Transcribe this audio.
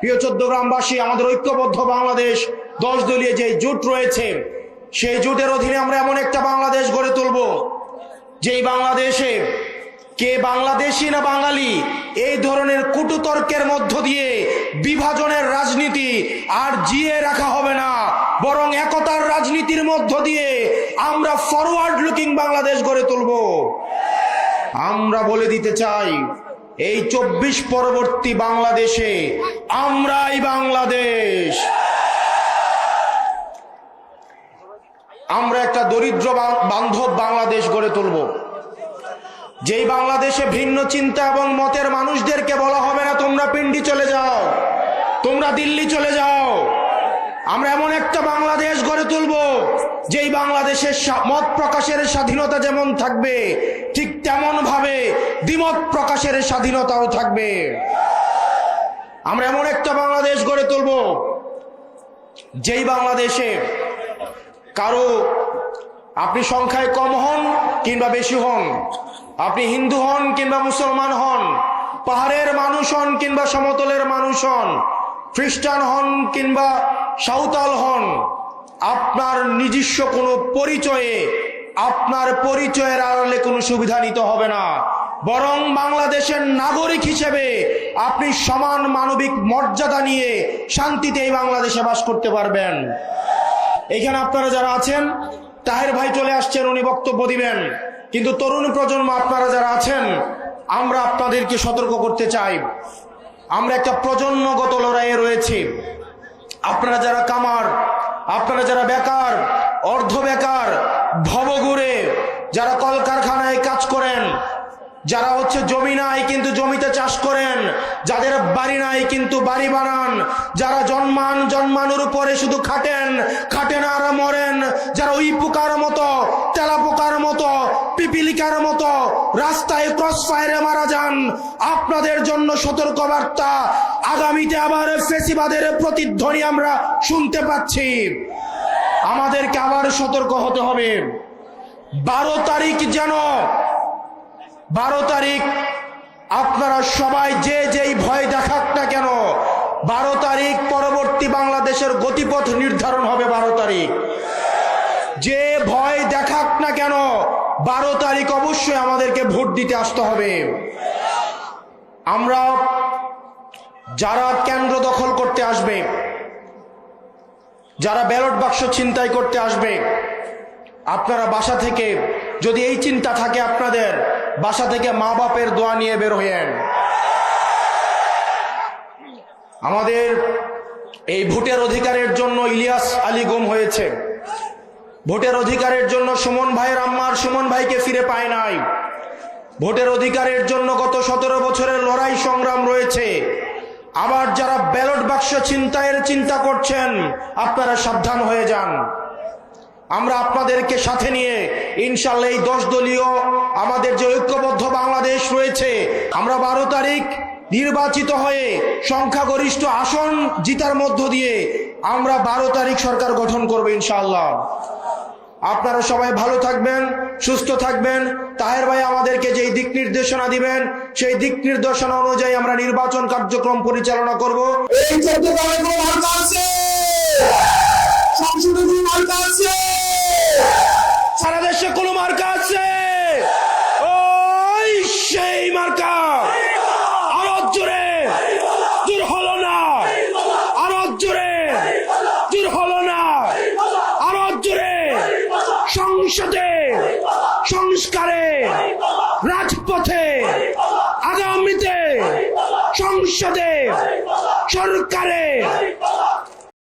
প্রিয় চট্টগ্রামবাসী, আমাদের ঐক্যবদ্ধ বাংলাদেশ 10 দলীয় যে জোট রয়েছে, সেই জোটের অধীনে আমরা এমন একটা বাংলাদেশ গড়ে তুলব, যেই বাংলাদেশে কে বাংলাদেশি না বাঙালি এই ধরনের কটুতর্কের মধ্য দিয়ে বিভাজনের রাজনীতি আর জিয়ে রাখা হবে না, বরং একতার রাজনীতির মধ্য দিয়ে আমরা ফরওয়ার্ড লুকিং বাংলাদেশ গড়ে তুলব। আমরা বলে দিতে চাই, এই 24 পরবর্তী বাংলাদেশে আমরাই বাংলাদেশ। আমরা একটা দরিদ্র বান্ধব বাংলাদেশ গড়ে তুলব, যেই বাংলাদেশে ভিন্ন চিন্তা এবং মতের মানুষদেরকে বলা হবে না তোমরা পিন্ডি চলে যাও, তোমরা দিল্লি চলে যাও। আমরা এমন একটা বাংলাদেশ গড়ে তুলব, যেই বাংলাদেশের মত প্রকাশের স্বাধীনতা যেমন থাকবে, ঠিক তেমন ভাবে দ্বিমত প্রকাশের স্বাধীনতাও থাকবে। আমরা এমন একটা বাংলাদেশ গড়ে তুলব, যেই বাংলাদেশে কারো আপনি সংখ্যায় কম হন কিংবা বেশি হন, আপনি হিন্দু হন কিংবা মুসলমান হন, পাহাড়ের মানুষ হন কিংবা সমতলের মানুষ হন, খ্রিস্টান হন কিংবা সাঁওতাল হন, আপনার নিজস্ব কোনো পরিচয়ে, আপনার পরিচয়ের আড়ালে কোনো সুবিধা নিতে হবে না, বরং বাংলাদেশের নাগরিক হিসেবে আপনি সমান মানবিক মর্যাদা নিয়ে শান্তিতে এই বাংলাদেশে বাস করতে পারবেন। এখানে আপনারা যারা আছেন, তাহের ভাই চলে আসছেন, উনি বক্তব্য দিবেন, কিন্তু তরুণ প্রজন্ম আপনারা যারা আছেন, আমরা আপনাদেরকে সতর্ক করতে চাই, আমরা একটা প্রজন্মগত লড়াইয়ে রয়েছি। আপনারা যারা কামার, আপনারা যারা বেকার, অর্ধ বেকার, ভবঘুরে, যারা কলকারখানায় কাজ করেন, যারা জমি নাই কিন্তু জমিতে চাষ করেন, যাদের বাড়ি নাই কিন্তু বাড়ি বানান, যারা জন্মানোর উপরে শুধু খাটেন আর মরেন, যারা ওই পোকার মতো, তেলা পোকার মতো, পিপিলিকার মতো রাস্তায় ক্রস ফায়ারে মারা যান, আপনাদের জন্য সতর্কবার্তা। আগামীতে আবার ফেসিবাদের প্রতিধ্বনি আমরা শুনতে পাচ্ছি, আমাদেরকে আবার সতর্ক হতে হবে। 12 তারিখ যেন 12 তারিখ আপনারা সবাই যেই ভয় দেখাক না কেন, 12 তারিখ পরবর্তী বাংলাদেশের গতিপথ নির্ধারণ হবে। 12 তারিখ যে ভয় দেখাক না কেন, 12 তারিখ অবশ্যই আমাদেরকে ভোট দিতে আসতে হবে। আমরা যারা কেন্দ্র দখল করতে আসবে, যারা ব্যালট বাক্স ছিনতাই করতে আসবে, আপনারা বাসা থেকে, যদি এই চিন্তা থাকে আপনাদের, বাসা থেকে মা বাপের দোয়া নিয়ে বের হয়েন। আমাদের এই ভোটের অধিকারের জন্য ইলিয়াস আলী গুম হয়েছে, ভোটের অধিকারের জন্য সুমন ভাইয়ের আম্মার সুমন ভাইকে ফিরে পায় নাই, ভোটের অধিকারের জন্য গত 17 বছরের লড়াই সংগ্রাম রয়েছে। আবার যারা ব্যালট বাক্স ছিনতাইয়ের চিন্তা করছেন, আপনারা সাবধান হয়ে যান। আমরা আপনাদেরকে সাথে নিয়ে ইনশাআল্লাহ এই 10 দলীয় আমাদের যে ঐক্যবদ্ধ বাংলাদেশ রয়েছে, আমরা 12 তারিখ নির্বাচিত হয়ে সংখ্যাগরিষ্ঠ আসন জিতার মধ্য দিয়ে আমরা 12 তারিখ সরকার গঠন করব ইনশাআল্লাহ। আপনারা সবাই ভালো থাকবেন, সুস্থ থাকবেন। তাহের ভাই আমাদেরকে যেই দিক নির্দেশনা দিবেন, সেই দিক নির্দেশনা অনুযায়ী আমরা নির্বাচন কার্যক্রম পরিচালনা করব। এই চট্টগ্রামে কোনো মার্কা আছে, সংসদে কোনো মার্কা আছে, সারা দেশে কোনো মার্কা আছে, ওই সেই মার্কা। আরো জোরে, জোর হলো না, আরো জোরে, জোর হলো না, আরো জোরে। সংসদে, সংস্কারে, রাজপথে, আগামীতে সংসদে, সরকারে